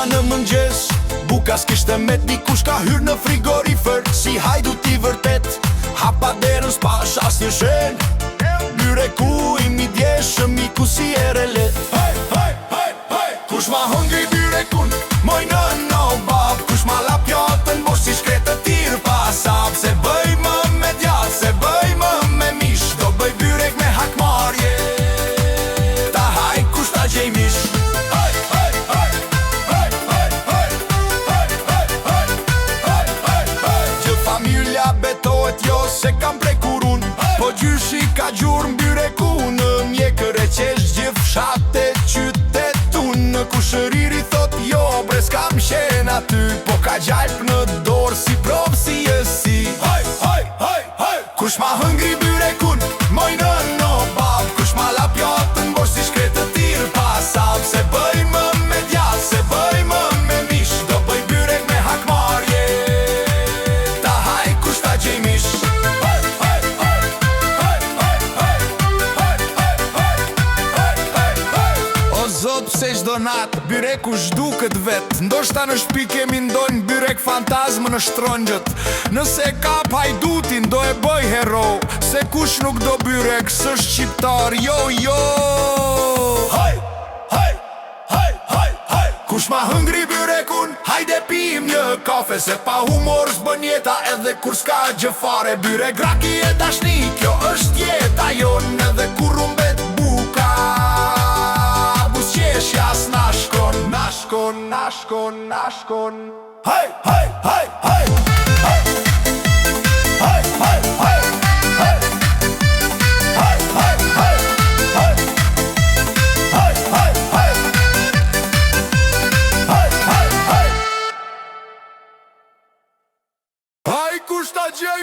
Isha në mëngjes, buka s'kishte met, dikush ka hyrë në frigorifer. Si hajdut i vërtet, hapa derën s'pash asnjë shen. Byreku i mi djeshëm i ku si ere let. Hej, hej, hej, hej, kush ma hëngri byrekun, moj në bab. Kush ma la pjotën bosh si shkretë tirë pasab. Se bëj më me djath, se bëj më me mish, do bëj byrek me hakmarje. Ta haj kush ta gjej mish. Familja betohet jo se kam prekur unë, po gjyshi ka gjurë mbyreku. Në mjekër e qesh gjithë fshate qytetun. Në kushëriri thot jo bre s'kam shen aty, po ka gjajp në dorë si provë si esi. Haj, haj, haj, haj, kush ma hëngri byrekun, moj në bab. Kush ma la pjotën bosh si shkretë tirë pasab. Se bëj më me djath, se bëj më me mish, do bëj byrek me hakmarje. Zot pse çdo nat byreku zhduket vet. Ndoshta në shtëpi kemi ndonjë byrek fantazmë në shtrongjet. Nëse kap hajdutin do e bëj hero, se kush nuk do byrek s'është shqiptar. Jo, jo. Haj, haj, haj, haj, haj, kush ma hëngri byrekun, hajde pim një kafe. Se pa humor s'bën jeta edhe kur s'ka gjë fare. Byrek raki e dashni, kjo është jeta jon. Edhe kur rumbet buka, jas nashkon, nashkon, nashkon, nashkon. Hej, hej, hej, hej, hej, hej, hej, hej, hej, hej, hej, hej, hej, hej, hej, hej, hej, hej, hej. Haj kush ta gjej